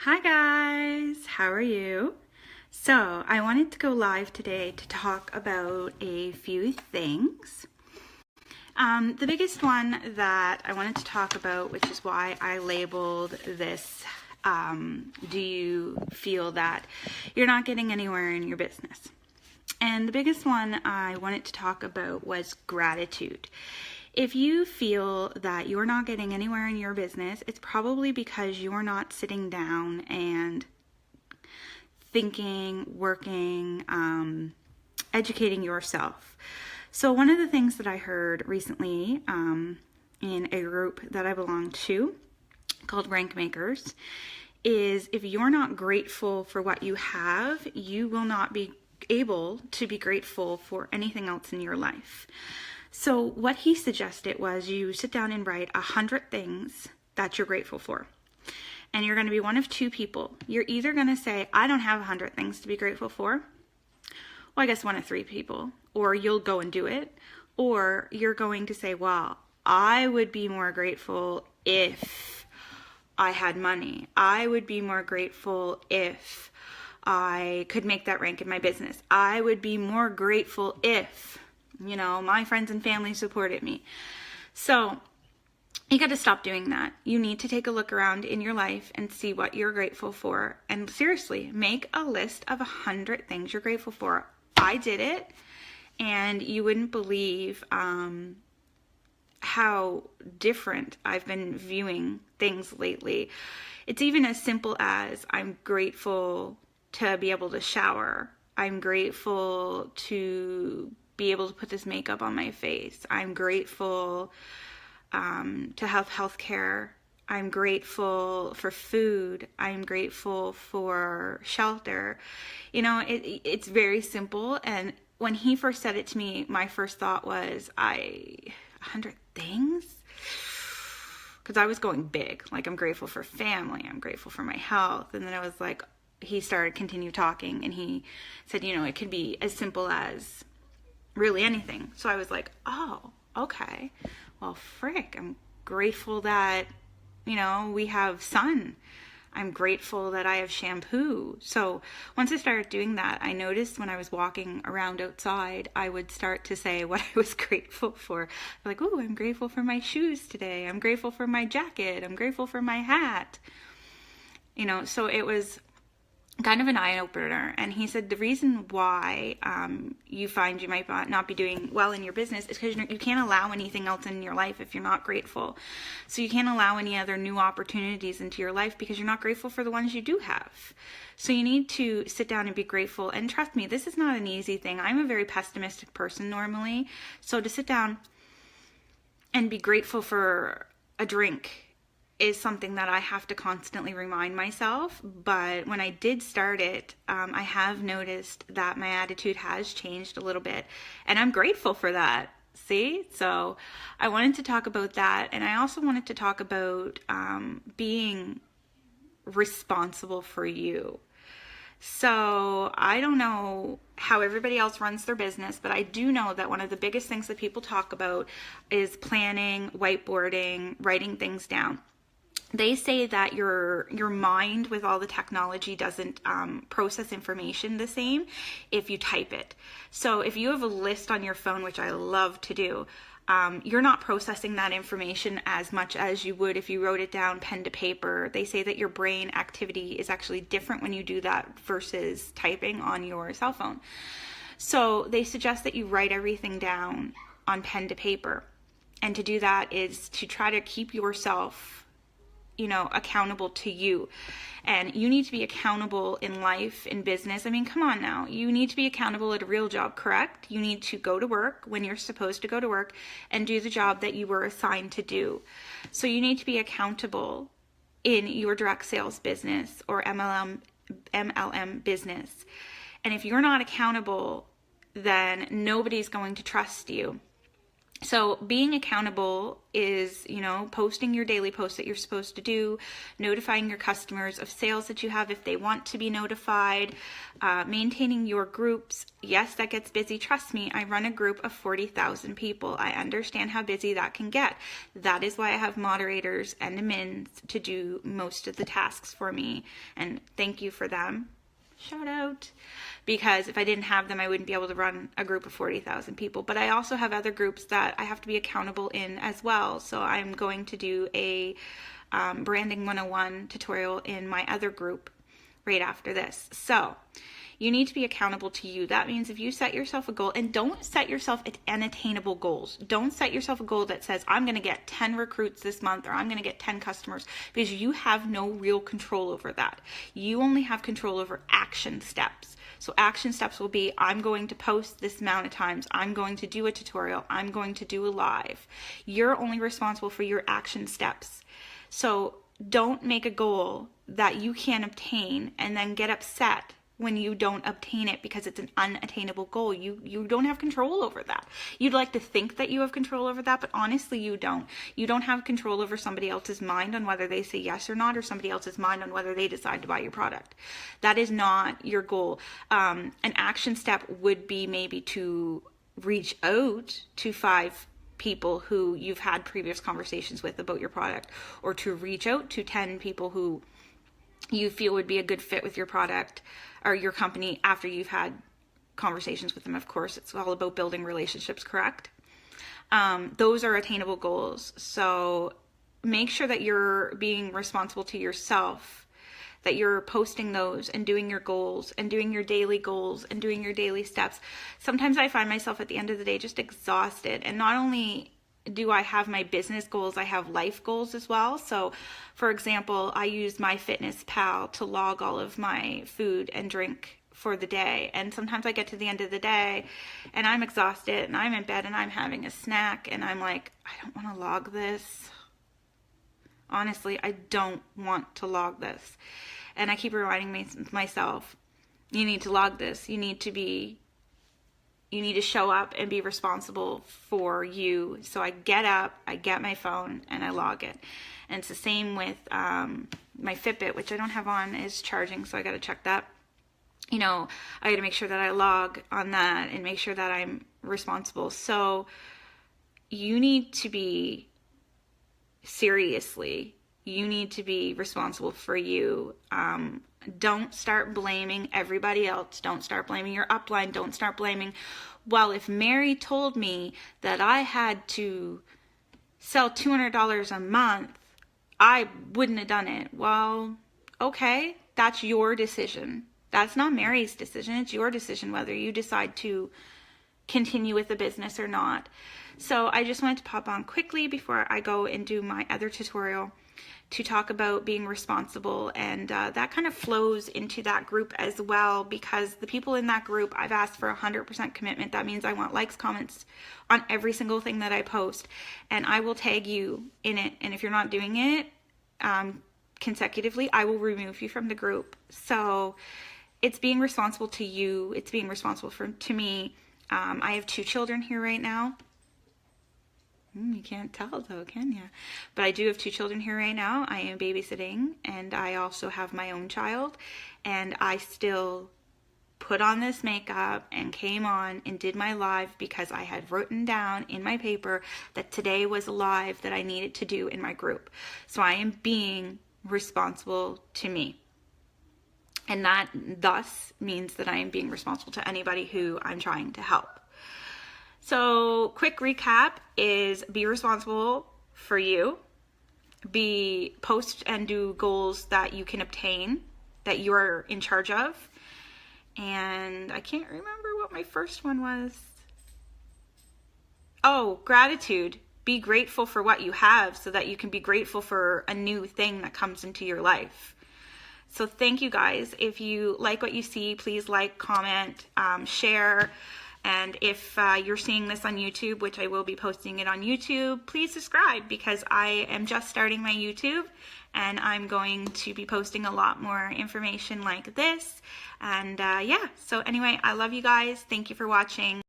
Hi guys, how are you? So, I wanted to go live today to talk about a few things. The biggest one that I wanted to talk about, which is why I labeled this, do you feel that you're not getting anywhere in your business? And the biggest one I wanted to talk about was gratitude. If you feel that you're not getting anywhere in your business, it's probably because you're not sitting down and thinking, working, educating yourself. So one of the things that I heard recently in a group that I belong to called Rank Makers is if you're not grateful for what you have, you will not be able to be grateful for anything else in your life. So what he suggested was you sit down and write 100 things that you're grateful for. And you're going to be one of two people. You're either going to say, I don't have 100 things to be grateful for. Well, I guess one of three people. Or you'll go and do it. Or you're going to say, well, I would be more grateful if I had money. I would be more grateful if I could make that rank in my business. I would be more grateful if, my friends and family supported me. So you got to stop doing that. You need to take a look around in your life and see what you're grateful for. And seriously, make a list of 100 things you're grateful for. I did it, and you wouldn't believe how different I've been viewing things lately. It's even as simple as I'm grateful to be able to shower. I'm grateful to be able to put this makeup on my face. I'm grateful to have health care. I'm grateful for food. I'm grateful for shelter. It's very simple. And when he first said it to me, my first thought was, 100 things? Because I was going big. Like, I'm grateful for family. I'm grateful for my health. And then I was like, he continue talking, and he said, it could be as simple as really anything. So I was like, oh, okay. Well, frick, I'm grateful that, we have sun. I'm grateful that I have shampoo. So once I started doing that, I noticed when I was walking around outside, I would start to say what I was grateful for. Like, oh, I'm grateful for my shoes today. I'm grateful for my jacket. I'm grateful for my hat. So it was kind of an eye-opener. And he said the reason why you find you might not be doing well in your business is because you can't allow anything else in your life if you're not grateful. So you can't allow any other new opportunities into your life because you're not grateful for the ones you do have. So you need to sit down and be grateful. And trust me, this is not an easy thing. I'm a very pessimistic person normally. So to sit down and be grateful for a drink is something that I have to constantly remind myself. But when I did start it, I have noticed that my attitude has changed a little bit, and I'm grateful for that. See? So I wanted to talk about that, and I also wanted to talk about being responsible for you. So I don't know how everybody else runs their business, but I do know that one of the biggest things that people talk about is planning, whiteboarding, writing things down. They say that your mind with all the technology doesn't process information the same if you type it. So if you have a list on your phone, which I love to do, you're not processing that information as much as you would if you wrote it down pen to paper. They say that your brain activity is actually different when you do that versus typing on your cell phone. So they suggest that you write everything down on pen to paper. And to do that is to try to keep yourself accountable to you. And you need to be accountable in life, in business. I mean, come on now. You need to be accountable at a real job, correct? You need to go to work when you're supposed to go to work and do the job that you were assigned to do. So you need to be accountable in your direct sales business or MLM business. And if you're not accountable, then nobody's going to trust you. So being accountable is, posting your daily posts that you're supposed to do, notifying your customers of sales that you have if they want to be notified, maintaining your groups. Yes, that gets busy. Trust me, I run a group of 40,000 people. I understand how busy that can get. That is why I have moderators and admins to do most of the tasks for me. And thank you for them. Shout out. Because if I didn't have them, I wouldn't be able to run a group of 40,000 people. But I also have other groups that I have to be accountable in as well. So I'm going to do a branding 101 tutorial in my other group right after this. So you need to be accountable to you. That means if you set yourself a goal, and don't set yourself unattainable goals. Don't set yourself a goal that says, I'm going to get 10 recruits this month, or I'm going to get 10 customers, because you have no real control over that. You only have control over action steps. So action steps will be, I'm going to post this amount of times. I'm going to do a tutorial. I'm going to do a live. You're only responsible for your action steps. So don't make a goal that you can't obtain and then get upset when you don't obtain it because it's an unattainable goal. You don't have control over that. You'd like to think that you have control over that, but honestly you don't. You don't have control over somebody else's mind on whether they say yes or not, or somebody else's mind on whether they decide to buy your product. That is not your goal. An action step would be maybe to reach out to 5 people who you've had previous conversations with about your product, or to reach out to 10 people who you feel would be a good fit with your product or your company after you've had conversations with them. Of course, it's all about building relationships, correct? Those are attainable goals. So make sure that you're being responsible to yourself, that you're posting those and doing your goals and doing your daily goals and doing your daily steps. Sometimes I find myself at the end of the day just exhausted, and not only do I have my business goals, I have life goals as well. So for example, I use MyFitnessPal to log all of my food and drink for the day. And sometimes I get to the end of the day and I'm exhausted and I'm in bed and I'm having a snack and I'm like, I don't want to log this. Honestly, I don't want to log this. And I keep reminding myself, you need to log this. You need to show up and be responsible for you. So I get up, I get my phone, and I log it. And it's the same with my Fitbit, which I don't have on, is charging, so I got to check that. I got to make sure that I log on that and make sure that I'm responsible. So you need to be responsible for you. Don't start blaming everybody else. Don't start blaming your upline. Don't start blaming, well, if Mary told me that I had to sell $200 a month, I wouldn't have done it. Well, okay, that's your decision. That's not Mary's decision. It's your decision whether you decide to continue with the business or not. So I just wanted to pop on quickly before I go and do my other tutorial to talk about being responsible, and that kind of flows into that group as well, because the people in that group, I've asked for 100% commitment. That means I want likes, comments on every single thing that I post, and I will tag you in it, and if you're not doing it consecutively, I will remove you from the group. So it's being responsible to you. It's being responsible to me. I have 2 children here right now. You can't tell though, can you? But I do have 2 children here right now. I am babysitting, and I also have my own child, and I still put on this makeup and came on and did my live because I had written down in my paper that today was a live that I needed to do in my group. So I am being responsible to me. And that thus means that I am being responsible to anybody who I'm trying to help. So quick recap is be responsible for you, post and do goals that you can obtain, that you are in charge of. And I can't remember what my first one was. Oh, gratitude. Be grateful for what you have so that you can be grateful for a new thing that comes into your life. So thank you guys. If you like what you see, please like, comment, share. And if you're seeing this on YouTube, which I will be posting it on YouTube, please subscribe, because I am just starting my YouTube and I'm going to be posting a lot more information like this. And yeah, so anyway, I love you guys. Thank you for watching.